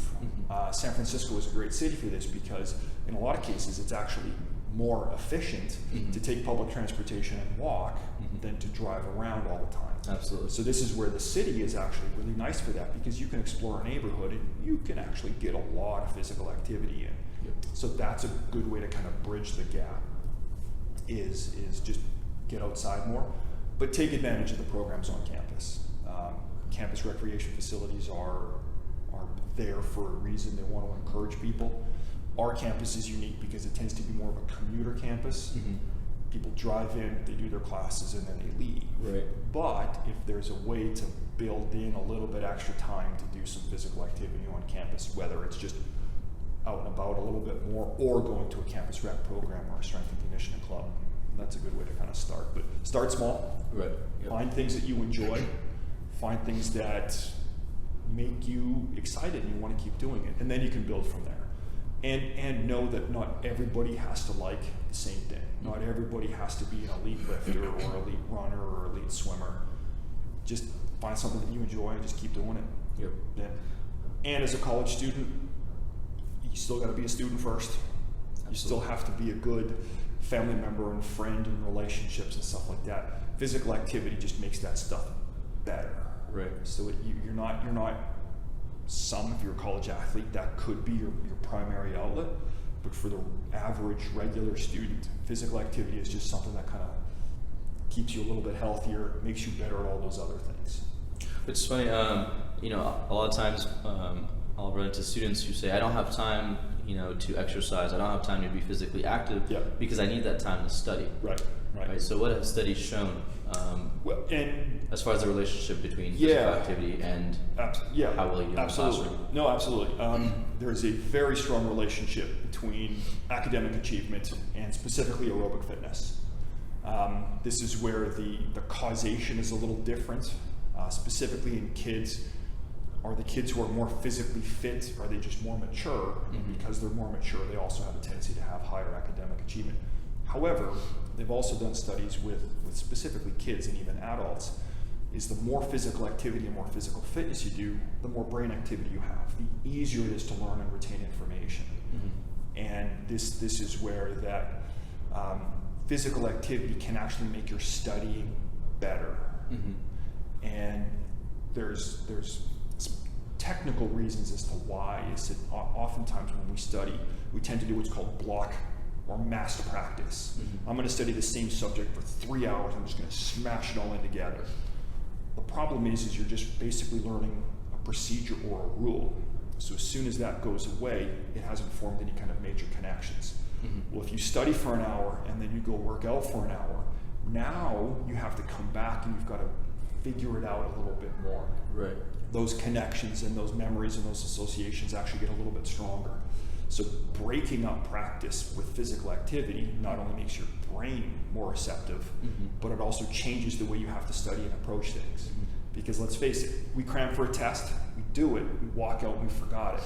San Francisco is a great city for this because in a lot of cases it's actually more efficient to take public transportation and walk than to drive around all the time. Absolutely. So this is where the city is actually really nice for that, because you can explore a neighborhood and you can actually get a lot of physical activity in. So that's a good way to kind of bridge the gap, is just get outside more, but take advantage of the programs on campus. Campus recreation facilities are there for a reason. They want to encourage people. Our campus is unique because it tends to be more of a commuter campus. People drive in, they do their classes, and then they leave. Right. But if there's a way to build in a little bit extra time to do some physical activity on campus, whether it's just out and about a little bit more or going to a campus rec program or a strength and conditioning club, that's a good way to kind of start. But start small. Right. Yep. Find things that you enjoy. Find things that make you excited and you want to keep doing it. And then you can build from there. And know that not everybody has to like the same thing. Not everybody has to be an elite lifter or elite runner or elite swimmer. Just find something that you enjoy and just keep doing it. Yep. Yeah. And as a college student, you still got to be a student first. You still have to be a good family member and friend and relationships and stuff like that. Physical activity just makes that stuff better. Right. So you're not if you're a college athlete, that could be your primary outlet, but for the average regular student, physical activity is just something that kind of keeps you a little bit healthier, makes you better at all those other things. It's funny, a lot of times I'll run into students who say, I don't have time, to exercise, I don't have time to be physically active because I need that time to study. Right. So what have studies shown as far as the relationship between physical activity and how well you do in the classroom? No, absolutely. There's a very strong relationship between academic achievement and specifically aerobic fitness. This is where the causation is a little different, specifically in kids. Are the kids who are more physically fit, are they just more mature? And because they're more mature, they also have a tendency to have higher academic achievement. However, they've also done studies with specifically kids and even adults, is the more physical activity and more physical fitness you do, the more brain activity you have, the easier it is to learn and retain information. And this is where that physical activity can actually make your studying better. And there's some technical reasons as to why. Is that oftentimes when we study, we tend to do what's called block or mass practice. I'm going to study the same subject for 3 hours. I'm just going to smash it all in together. The problem is you're just basically learning a procedure or a rule. So as soon as that goes away, it hasn't formed any kind of major connections. Well, if you study for an hour and then you go work out for an hour, now you have to come back and you've got to figure it out a little bit more. Right. Those connections and those memories and those associations actually get a little bit stronger. So breaking up practice with physical activity not only makes your brain more receptive, but it also changes the way you have to study and approach things. Because let's face it, we cram for a test, we do it, we walk out and we forgot it.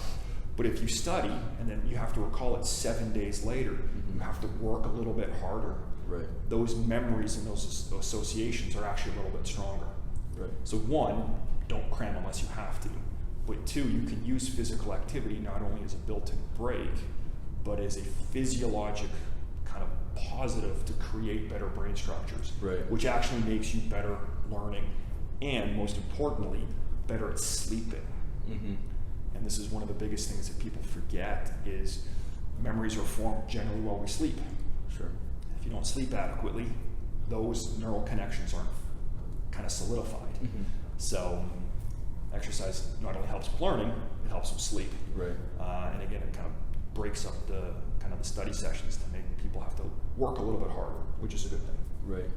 But if you study and then you have to recall it 7 days later, you have to work a little bit harder. Right. Those memories and those associations are actually a little bit stronger. Right. So one, don't cram unless you have to. But two, you can use physical activity not only as a built-in break, but as a physiologic kind of positive to create better brain structures, which actually makes you better learning and, most importantly, better at sleeping. And this is one of the biggest things that people forget is memories are formed generally while we sleep. Sure. If you don't sleep adequately, those neural connections aren't kind of solidified. So exercise not only helps with learning, it helps with sleep. Right. And again, it kind of breaks up the study sessions to make people have to work a little bit harder, which is a good thing. Right.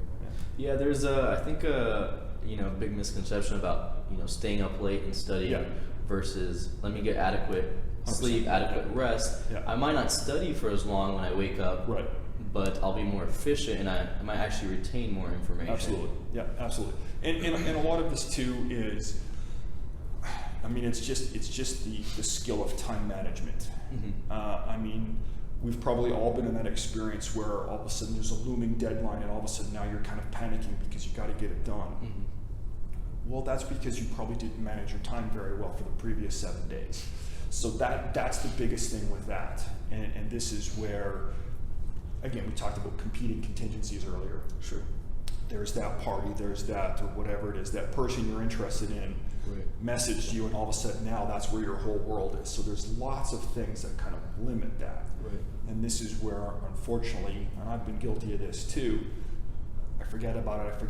Yeah, there's I think a big misconception about staying up late and studying versus let me get adequate sleep, adequate rest. I might not study for as long when I wake up. Right. But I'll be more efficient and I might actually retain more information. Absolutely. Yeah, absolutely. And a lot of this too is, it's just the skill of time management. We've probably all been in that experience where all of a sudden there's a looming deadline and all of a sudden now you're kind of panicking because you got to get it done. Well, that's because you probably didn't manage your time very well for the previous 7 days. So that's the biggest thing with that. And this is where, again, we talked about competing contingencies earlier. Sure. There's that party, there's that, or whatever it is, that person you're interested in messaged you, and all of a sudden now that's where your whole world is. So there's lots of things that kind of limit that. Right. And this is where, unfortunately, and I've been guilty of this too, I forget about it.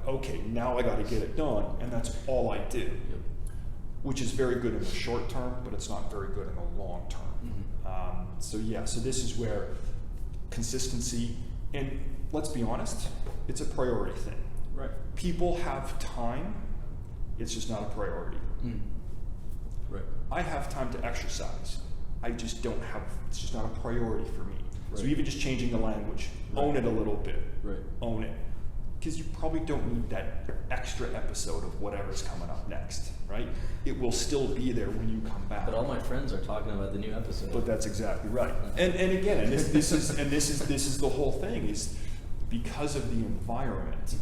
Okay, now I got to get it done, and that's all I do. Yep. Which is very good in the short term, but it's not very good in the long term. So this is where consistency, and let's be honest, it's a priority thing. Right. People have time, it's just not a priority. Right. I have time to exercise. I just don't have, it's just not a priority for me. Right. So even just changing the language, own it a little bit. Right. Own it. Because you probably don't need that extra episode of whatever's coming up next, right? It will still be there when you come back. But all my friends are talking about the new episode. But that's exactly right. And again, this is the whole thing, is because of the environment,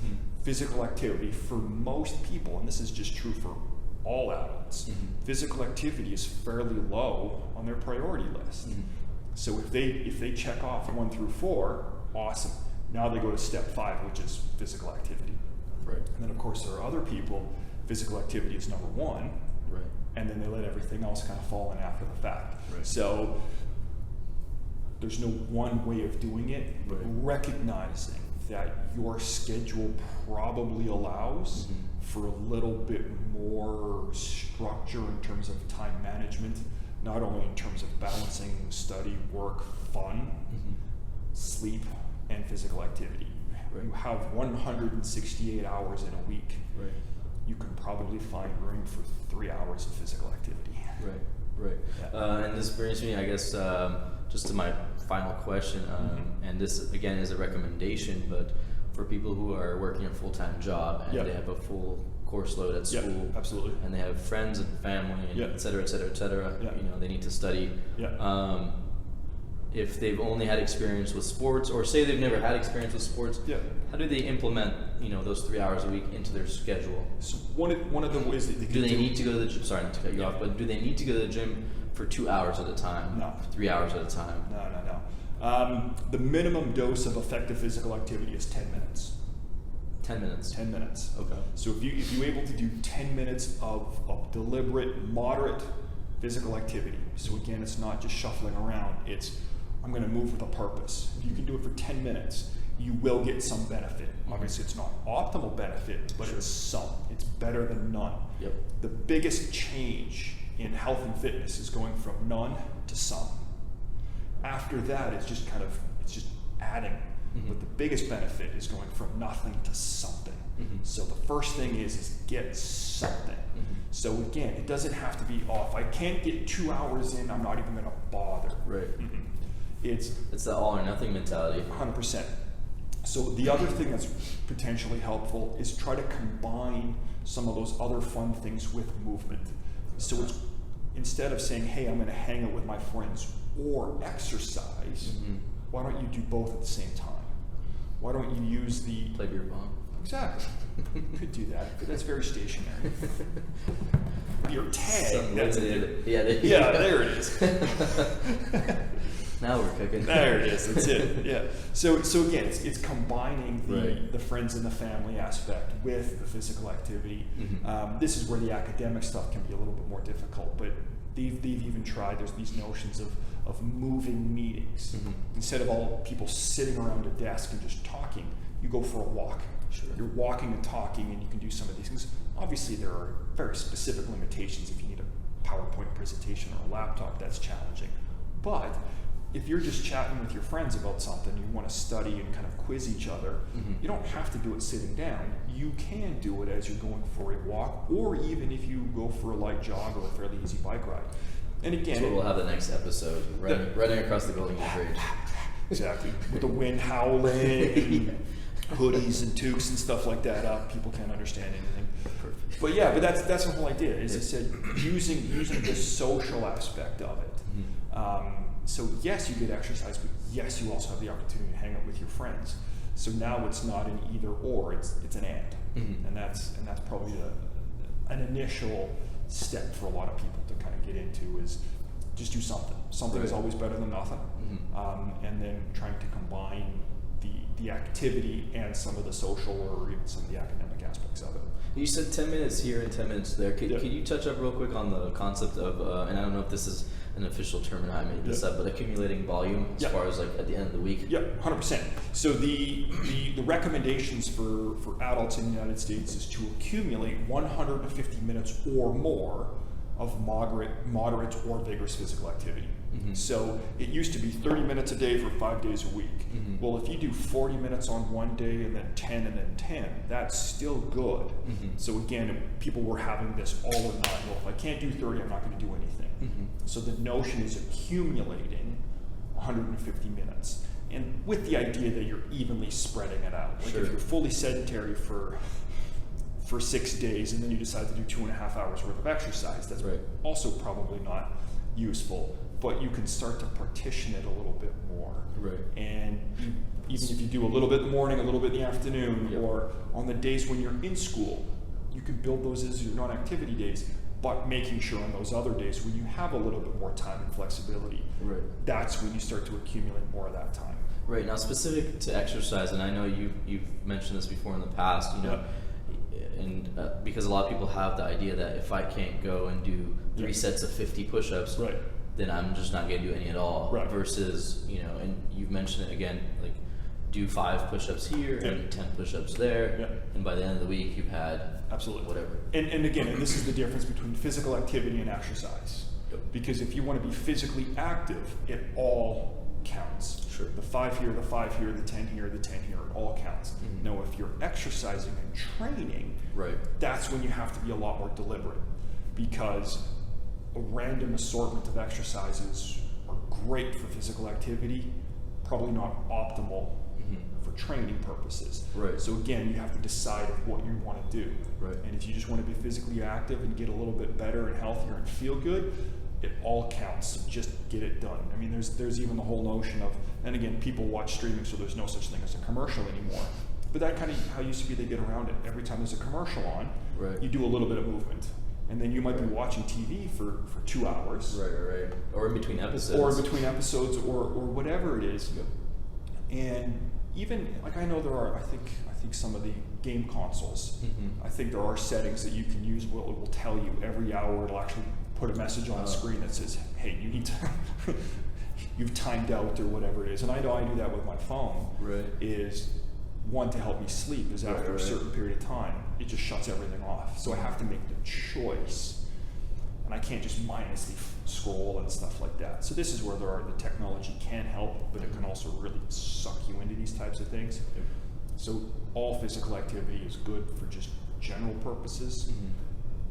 physical activity for most people, and this is just true for all adults, physical activity is fairly low on their priority list. So if they check off 1 through 4, awesome. Now they go to step 5, which is physical activity. Right. And then of course there are other people, physical activity is number 1. Right. And then they let everything else kind of fall in after the fact. Right. So there's no one way of doing it, but recognizing that your schedule probably allows for a little bit more structure in terms of time management, not only in terms of balancing study, work, fun, sleep, and physical activity. Right. You have 168 hours in a week. Right. You can probably find room for 3 hours of physical activity. Right. Yeah. And this brings me, I guess, just to my final question. And this again is a recommendation, but for people who are working a full-time job and they have a full course load at school, absolutely, and they have friends and family, and et cetera, et cetera, et cetera. You know, they need to study. If they've only had experience with sports, or say they've never had experience with sports, how do they implement, you know, those 3 hours a week into their schedule? So one of the ways that they can do they need to go to the gym? Sorry not to cut you off, but do they need to go to the gym for 2 hours at a time? No. 3 hours at a time? No. The minimum dose of effective physical activity is 10 minutes. 10 minutes. 10 minutes. Okay. So if you're able to do 10 minutes of deliberate, moderate physical activity. So again, it's not just shuffling around. It's, I'm going to move with a purpose. If you can do it for 10 minutes, you will get some benefit. Obviously, it's not optimal benefit, but it's some. It's better than none. Yep. The biggest change in health and fitness is going from none to some. After that, it's just adding. But the biggest benefit is going from nothing to something. So the first thing is get something. So again, it doesn't have to be off. I can't get 2 hours in, I'm not even going to bother. Right. It's the all or nothing mentality. 100%. So the other thing that's potentially helpful is try to combine some of those other fun things with movement. So it's, instead of saying, hey, I'm going to hang out with my friends or exercise, why don't you do both at the same time? Why don't you use the... Play beer pong. Exactly. Could do that, but that's very stationary. Your tag, that's it. Yeah, there it is. Now we're cooking. There it is. That's it. Yeah. So again, it's combining Right. the friends and the family aspect with the physical activity. This is where the academic stuff can be a little bit more difficult, but they've even tried. There's these notions of moving meetings. Instead of all people sitting around a desk and just talking, you go for a walk. Sure. You're walking and talking, and you can do some of these things. Obviously, there are very specific limitations. If you need a PowerPoint presentation or a laptop, that's challenging. But if you're just chatting with your friends about something, you want to study and kind of quiz each other, you don't have to do it sitting down. You can do it as you're going for a walk, or even if you go for a light jog or a fairly easy bike ride. And again, that's what we'll have the next episode, running across the Golden Gate Bridge. Exactly. With the wind howling, and hoodies and toques and stuff like that up, people can't understand anything. Perfect. But yeah, but that's the whole idea. Is I said using the social aspect of it. So yes, you get exercise, but yes, you also have the opportunity to hang out with your friends. So now it's not an either or, it's an and. And that's probably an initial step for a lot of people to kind of get into, is just do something. Something is always better than nothing. And then trying to combine the activity and some of the social or even some of the academic aspects of it. You said 10 minutes here and 10 minutes there. Could you touch up real quick on the concept of, and I don't know if this is an official term and I made this up, but accumulating volume as far as like at the end of the week? Yeah, 100%. So the recommendations for adults in the United States is to accumulate 150 minutes or more of moderate or vigorous physical activity. So it used to be 30 minutes a day for 5 days a week. Well, if you do 40 minutes on one day and then 10 and then 10, that's still good. So again, people were having this all or not. Well, if I can't do 30, I'm not going to do anything. So the notion is accumulating 150 minutes. And with the idea that you're evenly spreading it out. Like if you're fully sedentary for 6 days and then you decide to do 2.5 hours worth of exercise, that's also probably not useful. But you can start to partition it a little bit more. And even if you do a little bit in the morning, a little bit in the afternoon, or on the days when you're in school, you can build those as your non-activity days, but making sure on those other days when you have a little bit more time and flexibility, that's when you start to accumulate more of that time. Now specific to exercise, and I know you've mentioned this before in the past, you know, and because a lot of people have the idea that if I can't go and do 3 sets of 50 push-ups, then I'm just not going to do any at all. Versus, you know, and you've mentioned it again, like do 5 push-ups here and 10 push-ups there, and by the end of the week you've had whatever. And again, and this is the difference between physical activity and exercise. Because if you want to be physically active, it all counts. The 5 here, the 5 here, the 10 here, the 10 here, it all counts. Now, if you're exercising and training, that's when you have to be a lot more deliberate, because a random assortment of exercises are great for physical activity, probably not optimal for training purposes. So again, you have to decide what you want to do. And if you just want to be physically active and get a little bit better and healthier and feel good, it all counts. So just get it done. I mean, there's even the whole notion of, and again, people watch streaming, so there's no such thing as a commercial anymore. But that kind of how it used to be, they get around it. Every time there's a commercial on, you do a little bit of movement. And then you might be watching TV for 2 hours. Or in between episodes. Or whatever it is. And even, like I know there are, I think some of the game consoles, I think there are settings that you can use where it will tell you every hour, it'll actually put a message on the screen that says, hey, you need to, you've timed out or whatever it is. And I know I do that with my phone, is one, to help me sleep, is after a certain period of time, it just shuts everything off. So I have to make the choice. And I can't just mindlessly scroll and stuff like that. So this is where the technology can help, but it can also really suck you into these types of things. So all physical activity is good for just general purposes.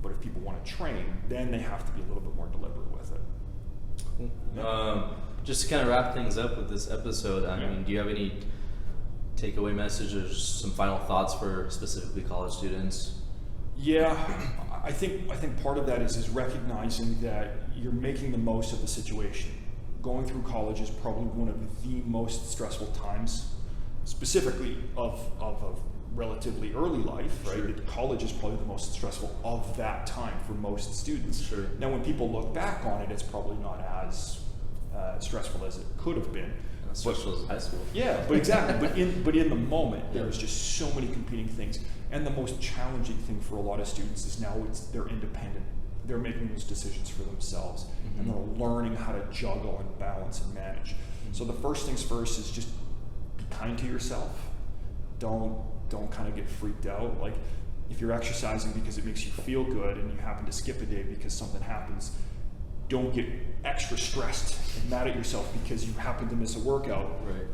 But if people want to train, then they have to be a little bit more deliberate with it. Just to kind of wrap things up with this episode, I mean, do you have any takeaway message or some final thoughts for specifically college students? I think part of that is recognizing that you're making the most of the situation. Going through college is probably one of the most stressful times, specifically of relatively early life, College is probably the most stressful of that time for most students. Now, when people look back on it, it's probably not as stressful as it could have been. Stressful as high school. Yeah, but exactly. but in the moment, there's just so many competing things. And the most challenging thing for a lot of students is now they're independent. They're making those decisions for themselves, and they're learning how to juggle and balance and manage. So the first things first is just be kind to yourself. Don't kind of get freaked out. Like, if you're exercising because it makes you feel good and you happen to skip a day because something happens, don't get extra stressed and mad at yourself because you happen to miss a workout,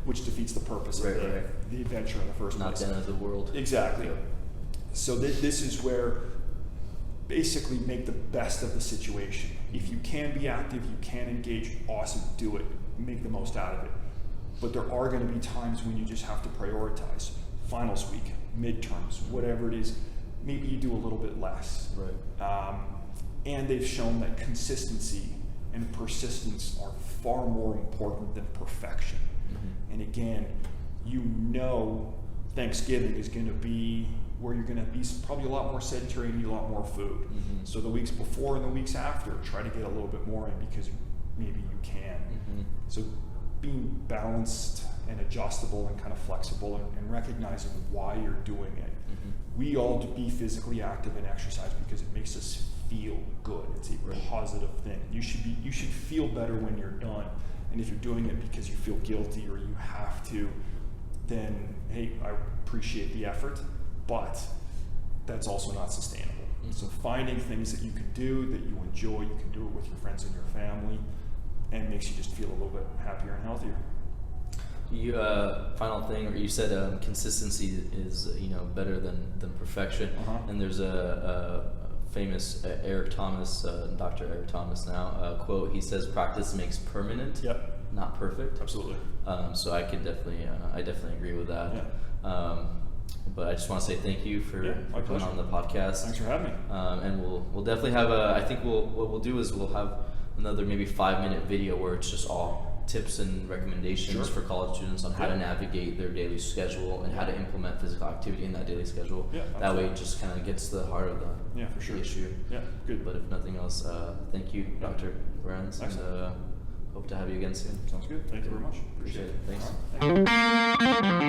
which defeats the purpose of the adventure in the first place. Not the end of the world. Exactly. So this is where basically make the best of the situation. If you can be active, you can engage, awesome, do it. Make the most out of it. But there are going to be times when you just have to prioritize. Finals week, midterms, whatever it is, maybe you do a little bit less. And they've shown that consistency and persistence are far more important than perfection. And again, you know Thanksgiving is going to be where you're going to be probably a lot more sedentary and eat a lot more food. Mm-hmm. So the weeks before and the weeks after, try to get a little bit more in because maybe you can. Mm-hmm. So being balanced and adjustable and kind of flexible and recognizing why you're doing it. Mm-hmm. We all to be physically active and exercise because it makes us feel good. It's a positive thing. You should feel better when you're done. And if you're doing it because you feel guilty or you have to, then hey, I appreciate the effort, but that's also not sustainable. Mm-hmm. So finding things that you can do, that you enjoy, you can do it with your friends and your family, and makes you just feel a little bit happier and healthier. You final thing, or you said consistency is better than perfection, and there's a famous Eric Thomas, Dr. Eric Thomas now quote. He says, "Practice makes permanent, not perfect." Absolutely. So I definitely agree with that. Yeah. But I just want to say thank you for coming on the podcast. Thanks for having me. And we'll definitely have I think what we'll do is we'll have another maybe 5-minute video where it's just all tips and recommendations for college students on how to navigate their daily schedule and how to implement physical activity in that daily schedule. Yeah, that way it just kind of gets to the heart of the issue. Yeah, good. But if nothing else, thank you, Dr. Lorenz, and hope to have you again soon. Sounds good. Thank you very much. Appreciate it. Thanks. All right. Thank you.